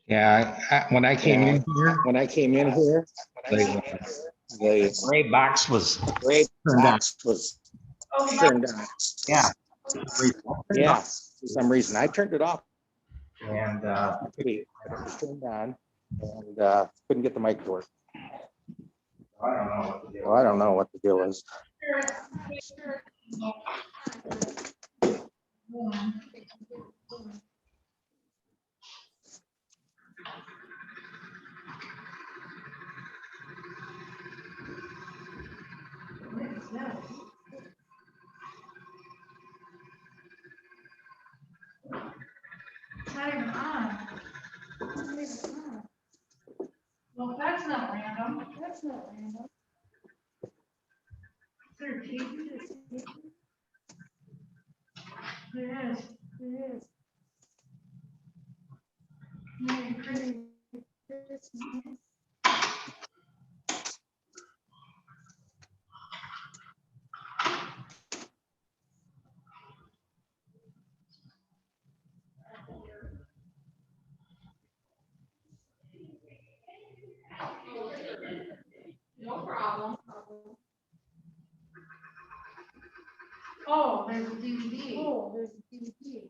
Yeah, when I came in here, the gray box was turned on. Turned on. Yeah. Yeah, for some reason I turned it off. And It was turned on and couldn't get the mic to work. I don't know what to do. Well, I don't know what the deal is. It's not even on. Well, that's not random. That's not random. Is there a TV? There is. There is. Merry Christmas. No problem. Oh, there's a DVD. Oh, there's a DVD.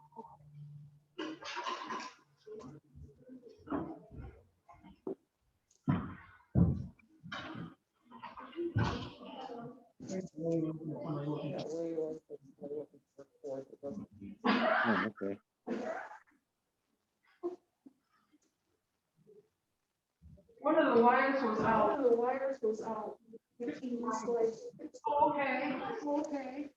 Oh, okay. One of the wires was out. One of the wires was out. Oh, okay. Okay.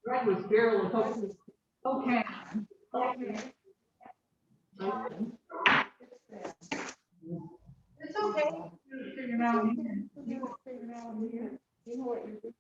Red was barely hooked. Okay. Okay. It's okay. Figure it out. Figure it out here. You know what you're doing.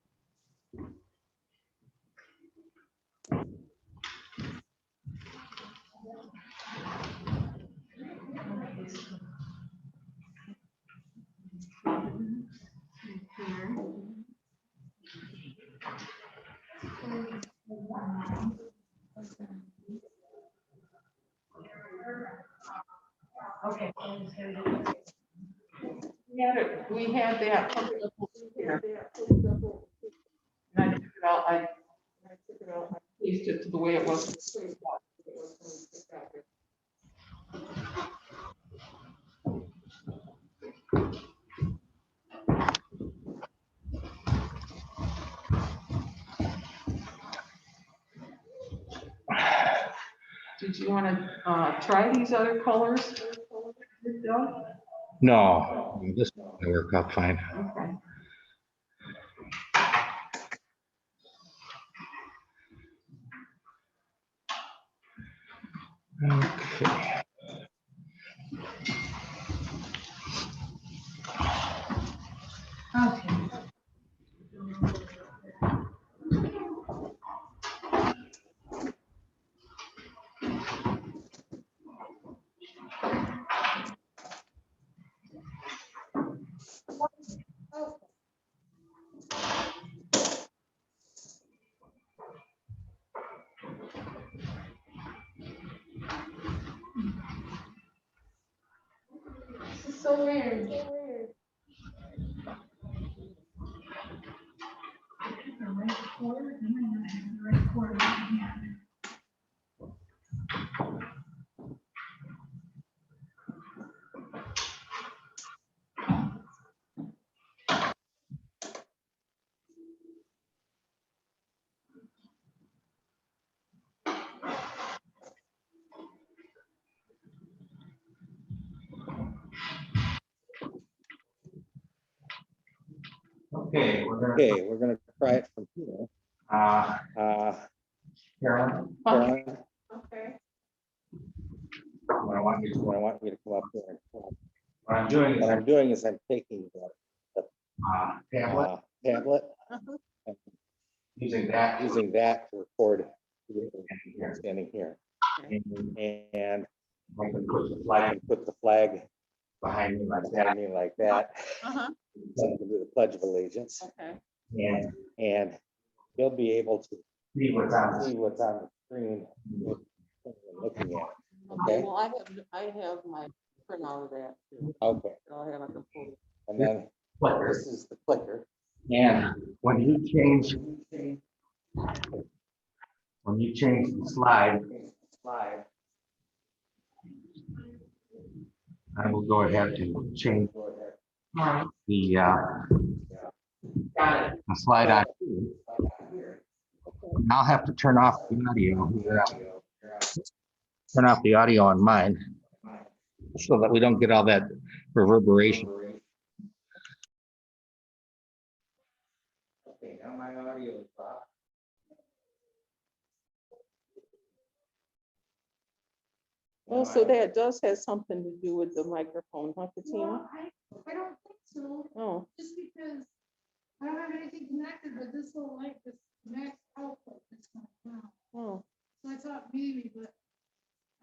Okay. We had that. Here. And I took it out. I placed it to the way it was. Did you want to try these other colors? no, this will work out fine. Okay. Okay. Okay. This is so weird. The right quarter, you might not have the right quarter in your hand. Okay, We're gonna try it from here. Carolyn, Carolyn, Okay. what I want you to, I want you to come up here. And what I'm doing is what I'm doing is I'm taking the tablet, tablet, using that, using that to record here. standing here. And I can put the I flag can put the flag behind me like that. behind me like that. So I can do the Pledge of Allegiance. Okay. And And he'll be able to see what's on. see what's on the screen. If you're looking at it. Okay, Well, I have my printout of that too. okay. I'll have it computer. And then Clicker. this is the clicker. And when you change the slide, I will go ahead and change the slide on. And I'll have to turn off the audio here. Turn off the audio on mine so that we don't get all that reverberation. Okay, now my audio is off. Well, so that does have something to do with the microphone, huh, Katina? Well, I don't think so, Oh, just because I don't have anything connected, but this will like this max output that's coming out. oh, So I thought maybe, but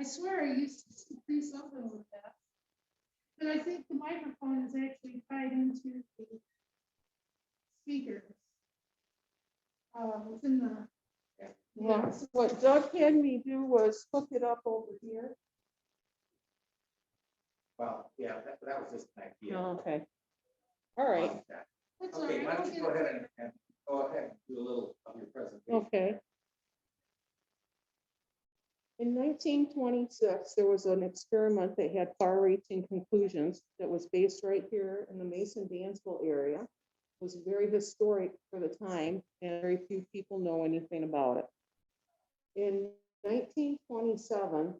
I swear I used to do something with that. But I think the microphone is actually tied into the speakers. Within the. well, what Doug had me do was hook it up over here. Well, yeah, that was just an idea. Oh, okay. All right, That's all Okay, right, why I'll don't you get go it ahead figured. and go ahead and do a little of your presentation. okay. In 1926, there was an experiment that had far-reaching conclusions that was based right here in the Mason-Dansville area. It was very historic for the time, and very few people know anything about it. In 1927,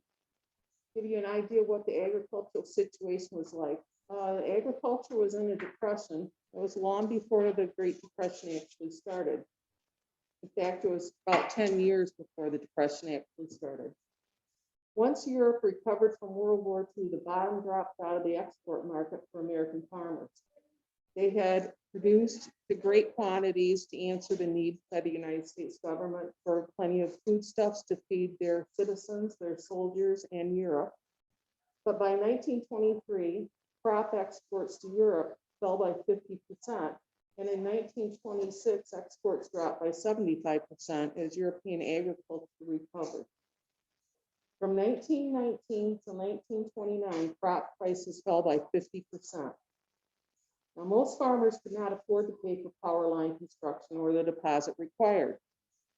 give you an idea what the agricultural situation was like. Agriculture was in a depression. It was long before the Great Depression actually started. In fact, it was about 10 years before the Depression actually started. Once Europe recovered from World War II, the bottom dropped out of the export market for American farmers. They had produced the great quantities to answer the needs by the United States government for plenty of foodstuffs to feed their citizens, their soldiers, and Europe. But by 1923, crop exports to Europe fell by 50%. And in 1926, exports dropped by 75% as European agriculture recovered. From 1919 to 1929, crop prices fell by 50%. Now, most farmers could not afford to pay for power line construction or the deposit required.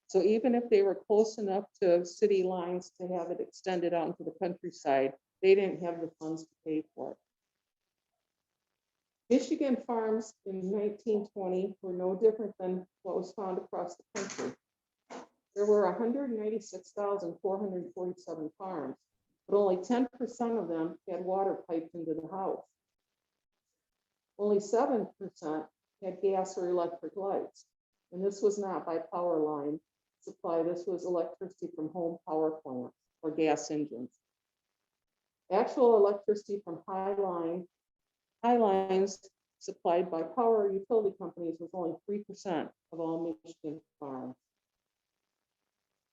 So even if they were close enough to city lines to have it extended out into the countryside, they didn't have the funds to pay for it. Michigan farms in 1920 were no different than what was found across the country. There were 196,447 farms, but only 10% of them had water piped into the house. Only 7% had gas or electric lights, and this was not by power line supply. This was electricity from home power plants or gas engines. Actual electricity from high lines supplied by power utility companies was only 3% of all Michigan farms.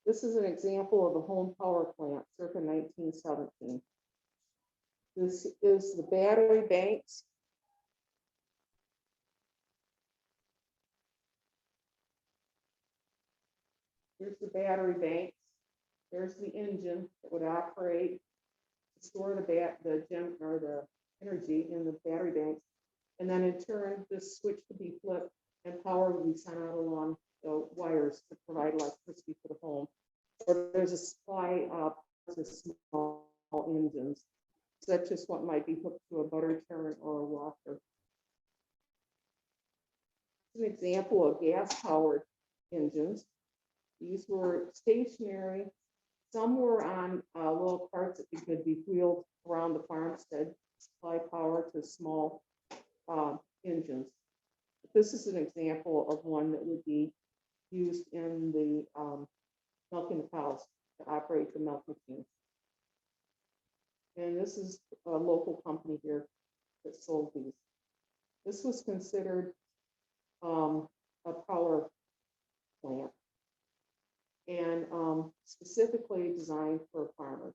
This is an example of a home power plant circa 1917. This is the battery banks. Here's the battery banks. There's the engine that would operate to store the energy in the battery banks. And then in turn, this switch could be flipped and power would be sent out along the wires to provide electricity to the home. Or there's a supply of the small engines. So that's just what might be hooked to a butter churn or a washer. An example of gas-powered engines. These were stationary. Some were on little carts that could be wheeled around the farmstead, supply power to small engines. This is an example of one that would be used in the milking the cows to operate the milk machine. And this is a local company here that sold these. This was considered a power plant and specifically designed for farmers.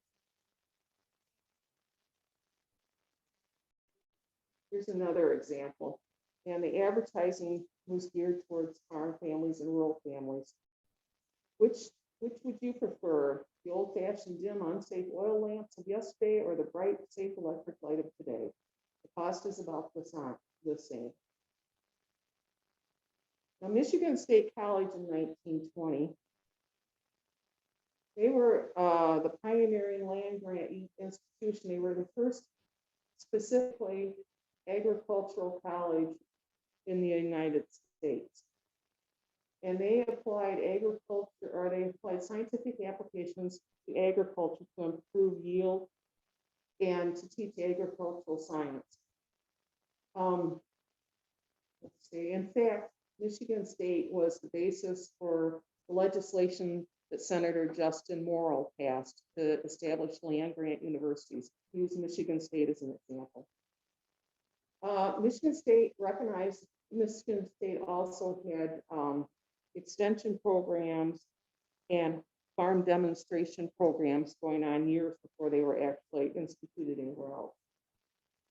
Here's another example. And the advertising was geared towards farm families and rural families. Which would you prefer? The old-fashioned dim, unsafe oil lamps of yesterday or the bright, safe electric light of today? The cost is about the same. Now, Michigan State College in 1920, they were the pioneering land grant institution. They were the first specifically agricultural college in the United States. And they applied scientific applications to agriculture to improve yield and to teach agricultural science. Let's see, in fact, Michigan State was the basis for the legislation that Senator Justin Morrill passed to establish land grant universities. Use Michigan State as an example. Michigan State also had extension programs and farm demonstration programs going on years before they were actually instituted anywhere else.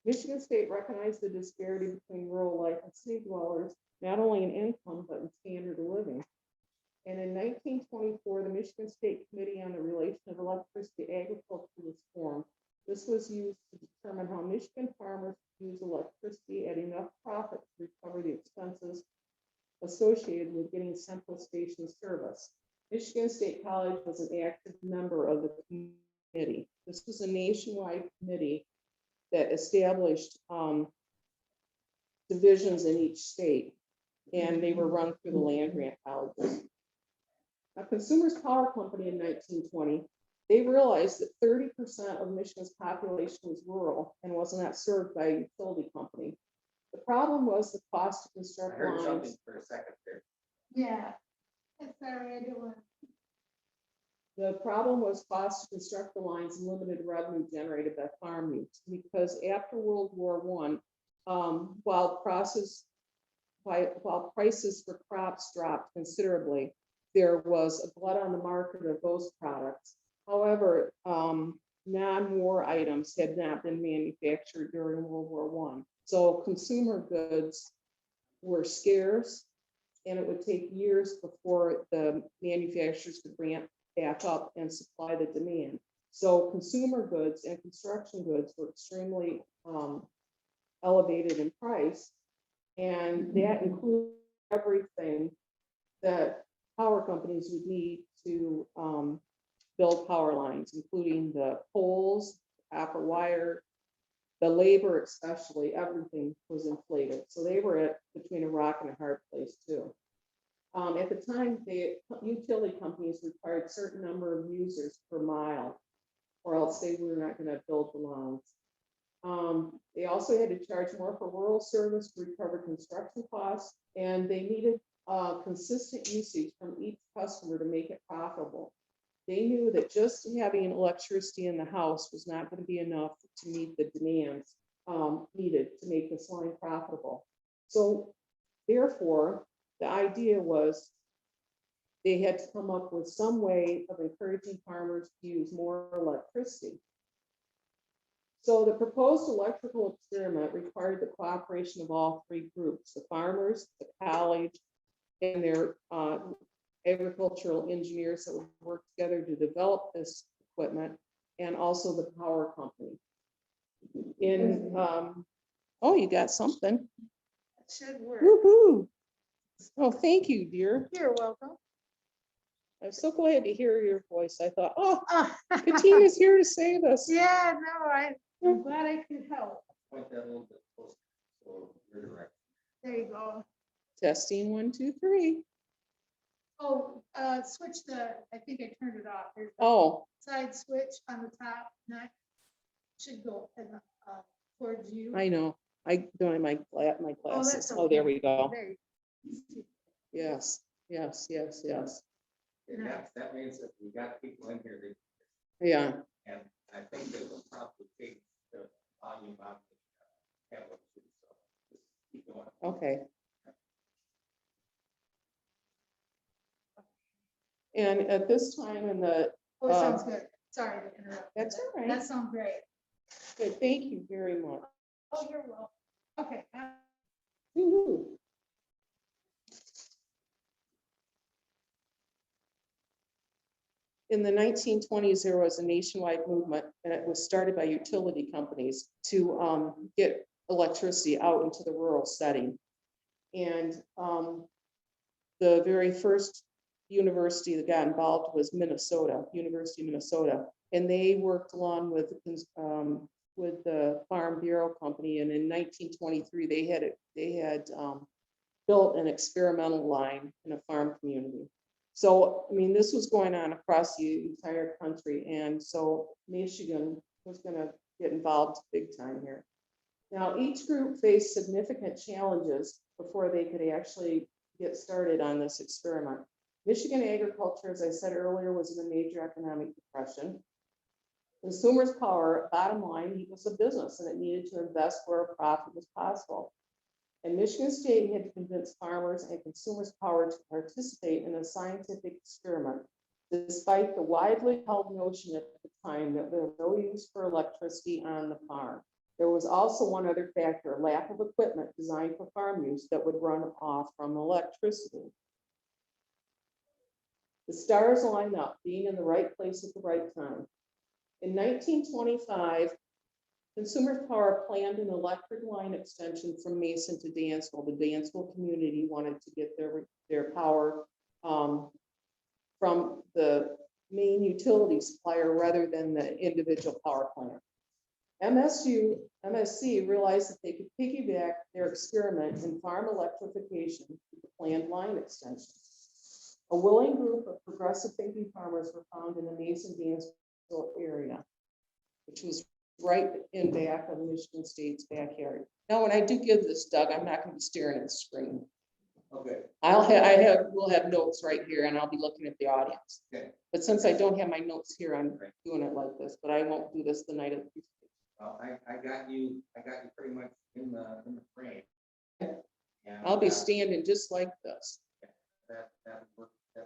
Michigan State recognized the disparity between rural life and city dwellers, not only in income, but in standard of living. And in 1924, the Michigan State Committee on the Relation of Electricity to Agriculture was formed. This was used to determine how Michigan farmers use electricity at enough profit to recover the expenses associated with getting central station service. Michigan State College was an active member of the committee. This was a nationwide committee that established divisions in each state, and they were run through the land grant colleges. Now, Consumers Power Company in 1920, they realized that 30% of Michigan's population was rural and was not served by a utility company. The problem was the cost to construct lines. For a second there. Yeah, that's all right. I don't want. The problem was cost to construct the lines and limited revenue generated by farm use. Because after World War I, while prices for crops dropped considerably, there was a glut on the market of those products. However, non-war items had not been manufactured during World War I. So consumer goods were scarce, and it would take years before the manufacturers could ramp back up and supply the demand. So consumer goods and construction goods were extremely elevated in price, and that included everything that power companies would need to build power lines, including the poles, copper wire, the labor, especially. Everything was inflated. So they were at between a rock and a hard place too. At the time, the utility companies required a certain number of users per mile, or else they were not going to build the lines. They also had to charge more for rural service to recover construction costs, and they needed consistent usage from each customer to make it profitable. They knew that just having electricity in the house was not going to be enough to meet the demands needed to make this line profitable. So therefore, the idea was they had to come up with some way of encouraging farmers to use more electricity. So the proposed electrical experiment required the cooperation of all three groups: the farmers, the college, and their agricultural engineers that would work together to develop this equipment, and also the power company. Oh, you got something. It should work. Woohoo! Oh, thank you, dear. You're welcome. I'm so glad to hear your voice. I thought, oh, Katina's here to save us. Yeah, no, I'm glad I could help. Point that a little bit closer, so you're direct. There you go. Testing 1, 2, 3. Oh, switch I think I turned it off. There's a Oh, side switch on the top. That should go towards you. I know. I don't have my glasses. that's Oh, there okay. we go. There you go. Yes, yes, yes, yes. And that means that we got people in here, Yeah. and I think they will probably take the volume out. Tablet too, so just keep going. Okay. And at this time in the, Oh, it sounds good. Sorry to interrupt. that's all right. That sounds great. Good, thank you very much. Oh, you're welcome. Okay. Woo-hoo. in the 1920s, there was a nationwide movement, and it was started by utility companies to get electricity out into the rural setting. And the very first university that got involved was Minnesota, University of Minnesota, and they worked along with the Farm Bureau Company. And in 1923, they had built an experimental line in a farm community. So, I mean, this was going on across the entire country, and so Michigan was going to get involved big time here. Now, each group faced significant challenges before they could actually get started on this experiment. Michigan agriculture, as I said earlier, was in a major economic depression. Consumers' power, bottom line, it was a business and it needed to invest where a profit was possible. And Michigan State had to convince farmers and consumers' power to participate in a scientific experiment, despite the widely held notion at the time that there was no use for electricity on the farm. There was also one other factor, lack of equipment designed for farm use that would run off from electricity. The stars line up, being in the right place at the right time. In 1925, Consumers Power planned an electric line extension from Mason to Dansville. The Dansville community wanted to get their power from the main utility supplier rather than the individual power plant. MSC realized that they could piggyback their experiment in farm electrification with the planned line extension. A willing group of progressive thinking farmers were found in the Mason-Dansville area, which was right in back of Michigan State's backyard. Now, when I do give this, Doug, I'm not going to be staring at the screen. Okay. We'll have notes right here, and I'll be looking at the audience. Okay. But since I don't have my notes here, I'm doing it like this. But I won't do this the night of the. Well, I got you pretty much in the frame. And, I'll be standing just like this. that works fine.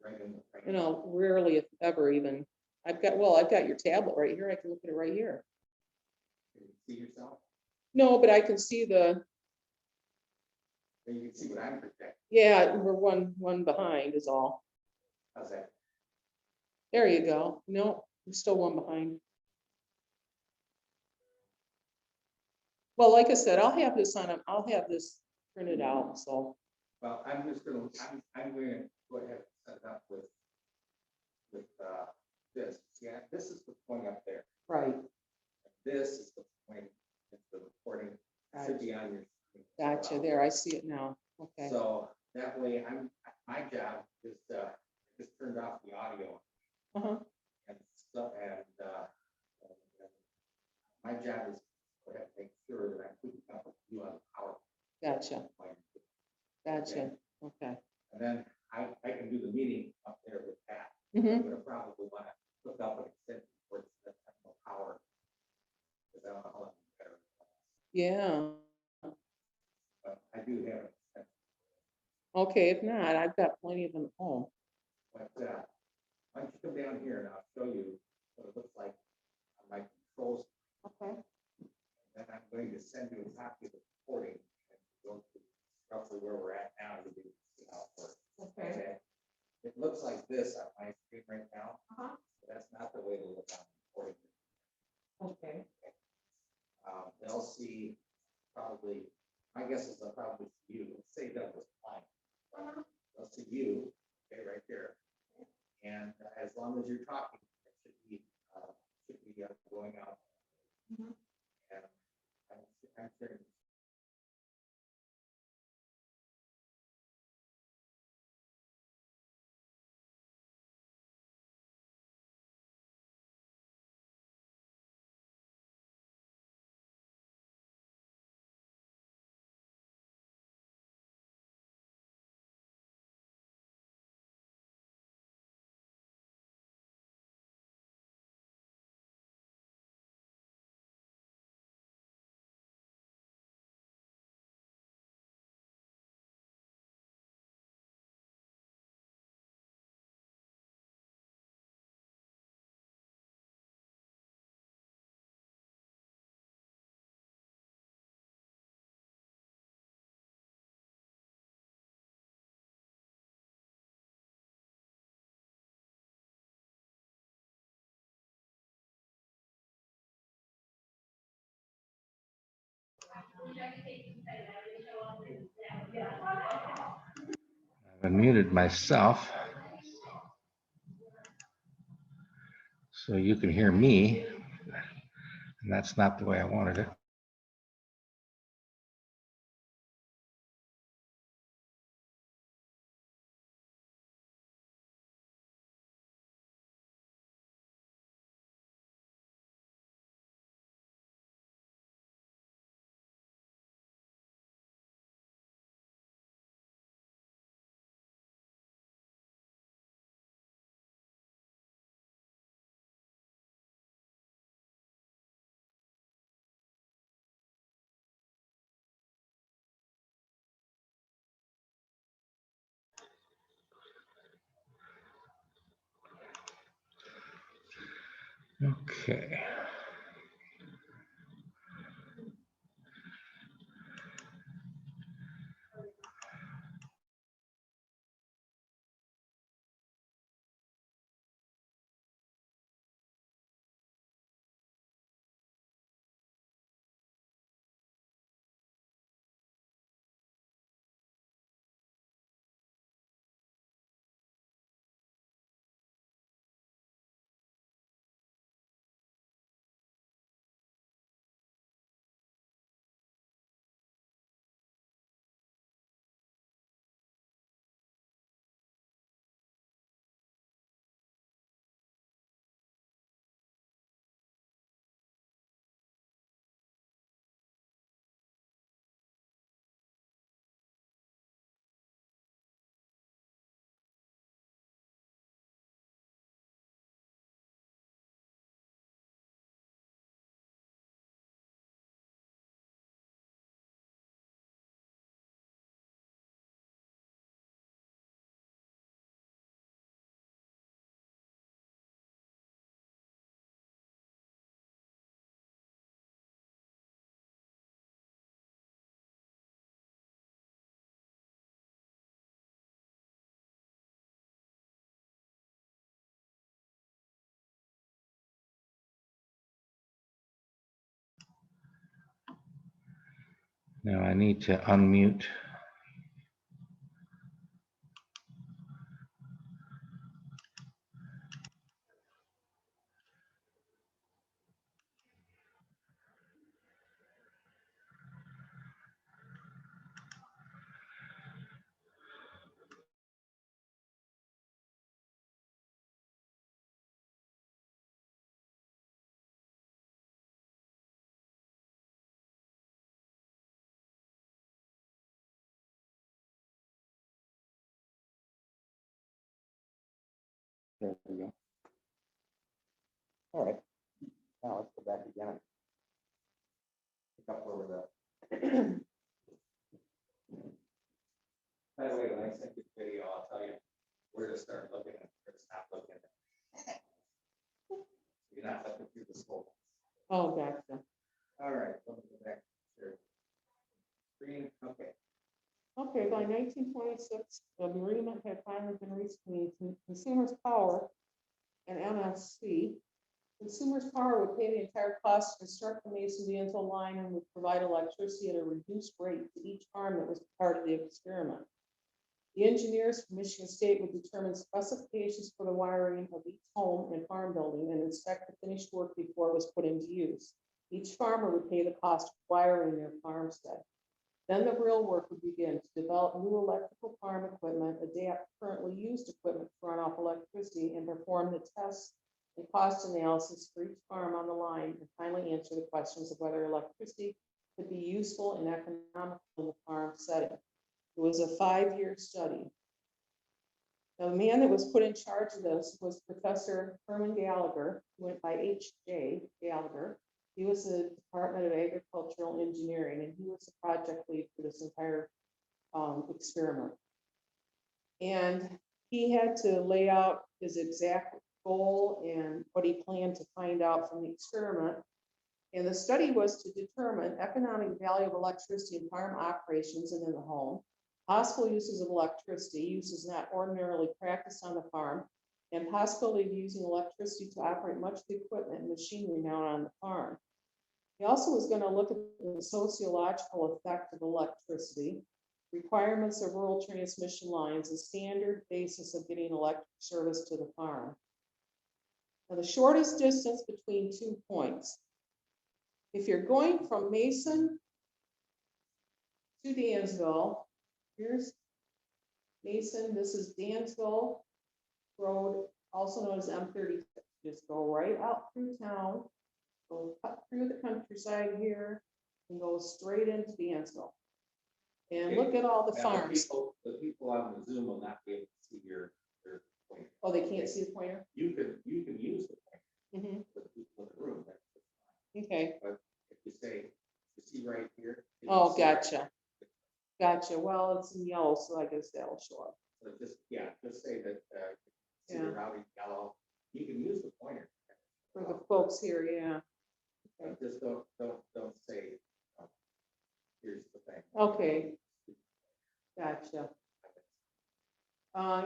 Right in the frame. You know, rarely, if ever, even. I've got your tablet right here. I can look at it right here. Can you see yourself? No, but I can see the. Then you can see what I'm projecting. Yeah, we're one behind is all. How's that? There you go. No, I'm still one behind. Well, like I said, I'll have this printed out, so. Well, I'm just gonna, I'm going to go ahead and set it up with this. Yeah, this is the point up there. Right. This is the point that the recording should be on your screen. Gotcha, there, I see it now. Okay. So that way my job is just turned off the audio. Uh-huh. And stuff, my job is to go ahead and make sure that I'm keeping up with you on the power. Gotcha. Gotcha. Okay. And then I can do the meeting up there with that. Mhm. I'm gonna probably want to hook up an extension for the power. Because I don't know how much better. Yeah. But I do have an extension. Okay, if not, I've got plenty of them at home. But why don't you come down here and I'll show you what it looks like on my controls. Okay. And then I'm going to send you a copy of the recording and go to roughly where we're at now. You'll be able to see how it works. Okay. It looks like this on my screen right now. Uh-huh. But that's not the way to look on the recording. Okay. They'll see probably, my guess is they'll probably see you. Let's say Douglas Klein. They'll see you, okay, right there. And as long as you're talking, it should be going out. And I'm sure I've unmuted myself so you can hear me, and that's not the way I wanted it. Okay. Now I need to unmute. There we go. All right. Now let's go back again. And pick up where we're at. By the way, when I send you the video, I'll tell you where to start looking and where to stop looking. You're not looking through the scope. Oh, gotcha. All right, let me go back. Sure. Screen, okay. Okay, by 1926, the agreement had finally been reached between Consumers Power and MSC. Consumers Power would pay the entire cost to construct the Mason Dansville line and would provide electricity at a reduced rate to each farm that was part of the experiment. The engineers from Michigan State would determine specifications for the wiring of each home and farm building and inspect the finished work before it was put into use. Each farmer would pay the cost of wiring their farmstead. Then the real work would begin to develop new electrical farm equipment, adapt currently used equipment to run off electricity, and perform the tests and cost analysis for each farm on the line, and finally answer the questions of whether electricity could be useful and economical in the farm setting. It was a 5-year study. Now, the man that was put in charge of this was Professor Herman Gallagher, who went by H.J. Gallagher. He was the Department of Agricultural Engineering, and he was the project lead for this entire experiment. And he had to lay out his exact goal and what he planned to find out from the experiment. And the study was to determine economic value of electricity in farm operations and in the home, possible uses of electricity, uses not ordinarily practiced on the farm, and possibility of using electricity to operate much of the equipment and machinery now on the farm. He also was going to look at the sociological effect of electricity, requirements of rural transmission lines, a standard basis of getting electric service to the farm. Now, the shortest distance between 2 points. If you're going from Mason to Dansville, here's Mason, this is Dansville Road, also known as M36. Just go right out through town, go cut through the countryside here, and go straight into Dansville. And look at all the Now, farms. The people on the Zoom will not be able to see your pointer. Oh, they can't see the pointer? You can use the pointer Mhm. for the people in the room. That's fine. Okay. But if you say, you see right here. you Oh, see right gotcha. here. Gotcha. Well, it's in yellow, so I guess that'll show up. So just, yeah, just say that, see Yeah. the routing yellow, you can use the pointer. For the folks here, yeah. Just don't say, here's the thing. Okay. Gotcha.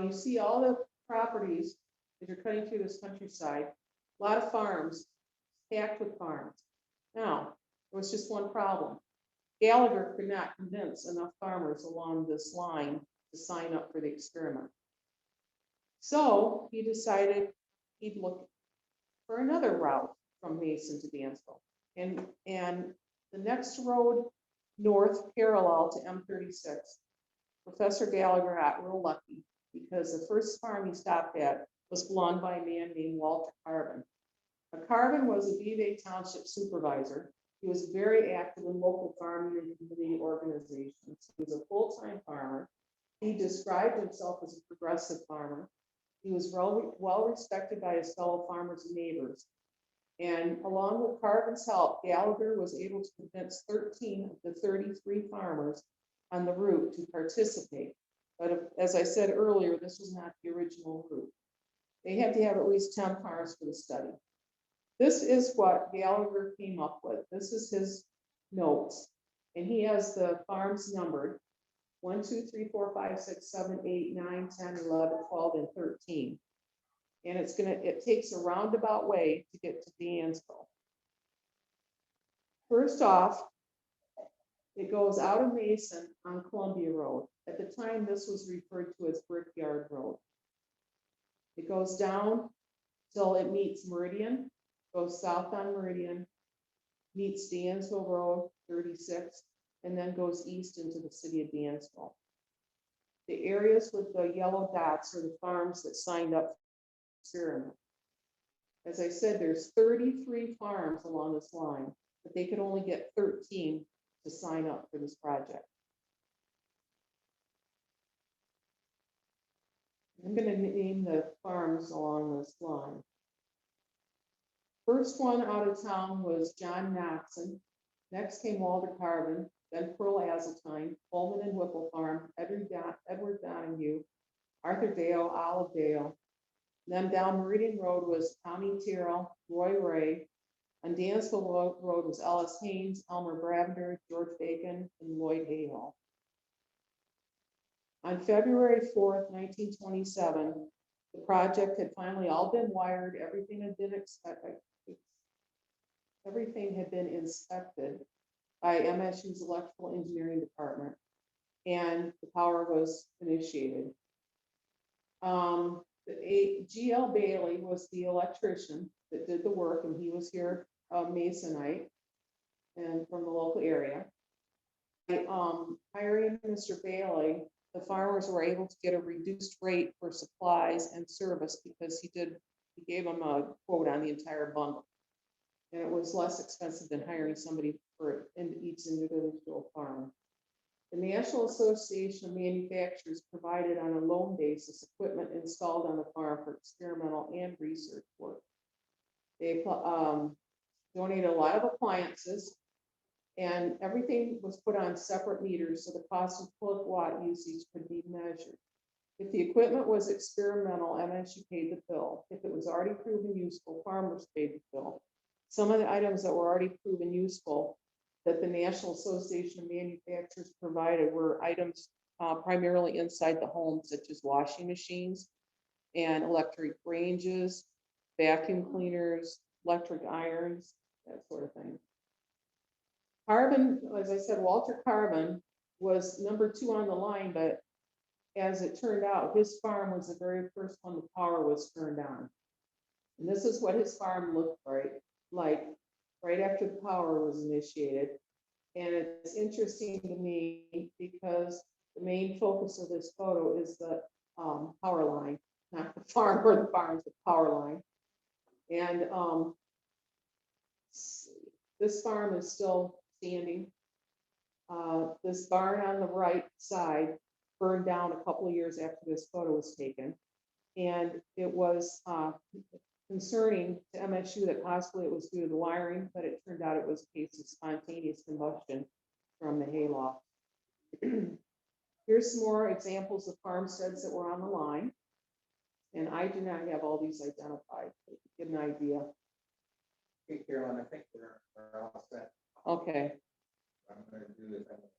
You see all the properties as you're cutting through this countryside, a lot of farms, packed with farms. Now, there was just one problem. Gallagher could not convince enough farmers along this line to sign up for the experiment. So he decided he'd look for another route from Mason to Dansville. And the next road north parallel to M36, Professor Gallagher got real lucky because the first farm he stopped at was belonged by a man named Walter Carbon. Now, Carbon was a Vevay Township supervisor. He was very active in local farming and community organizations. He was a full-time farmer. He described himself as a progressive farmer. He was well respected by his fellow farmers and neighbors. And along with Carbon's help, Gallagher was able to convince 13 of the 33 farmers on the route to participate. But as I said earlier, this was not the original route. They had to have at least 10 farms for the study. This is what Gallagher came up with. This is his notes. And he has the farms numbered 1, 2, 3, 4, 5, 6, 7, 8, 9, 10, 11, 12, and 13. And it takes a roundabout way to get to Dansville. First off, it goes out of Mason on Columbia Road. At the time, this was referred to as Brickyard Road. It goes down till it meets Meridian, goes south on Meridian, meets Dansville Road 36, and then goes east into the city of Dansville. The areas with the yellow dots are the farms that signed up for the experiment. As I said, there's 33 farms along this line, but they could only get 13 to sign up for this project. I'm going to name the farms along this line. First one out of town was John Knoxon. Next came Walter Carbon, then Pearl Azeltine, Coleman and Whipple Farm, Edward Donahue, Arthur Dale, Olive Dale. Then down Meridian Road was Tommy Tyrrell, Roy Ray. On Dansville Road was Ellis Haynes, Elmer Bravender, George Bacon, and Lloyd Hale. On February 4th, 1927, the project had finally all been wired. Everything had been inspected by MSU's electrical engineering department, and the power was initiated. G.L. Bailey was the electrician that did the work, and he was here, Masonite, and from the local area. By hiring Mr. Bailey, the farmers were able to get a reduced rate for supplies and service because he gave them a quote on the entire bundle. And it was less expensive than hiring somebody for each individual farm. The National Association of Manufacturers provided on a loan basis equipment installed on the farm for experimental and research work. They donated a lot of appliances, and everything was put on separate meters so the cost of kilowatt usage could be measured. If the equipment was experimental, MSU paid the bill. If it was already proven useful, farmers paid the bill. Some of the items that were already proven useful that the National Association of Manufacturers provided were items primarily inside the home, such as washing machines and electric ranges, vacuum cleaners, electric irons, that sort of thing. Carbon, as I said, Walter Carbon was number 2 on the line, but as it turned out, his farm was the very first one the power was turned on. And this is what his farm looked like right after the power was initiated. And it's interesting to me because the main focus of this photo is the power line, not the farm or the farms, the power line. And this farm is still standing. This barn on the right side burned down a couple of years after this photo was taken. And it was concerning to MSU that possibly it was due to the wiring, but it turned out it was a case of spontaneous combustion from the hayloft. Here's some more examples of farmsteads that were on the line. And I do not have all these identified, to get an idea. Okay, Carolyn, I think we're all set. Okay, What I'm gonna do is I'm gonna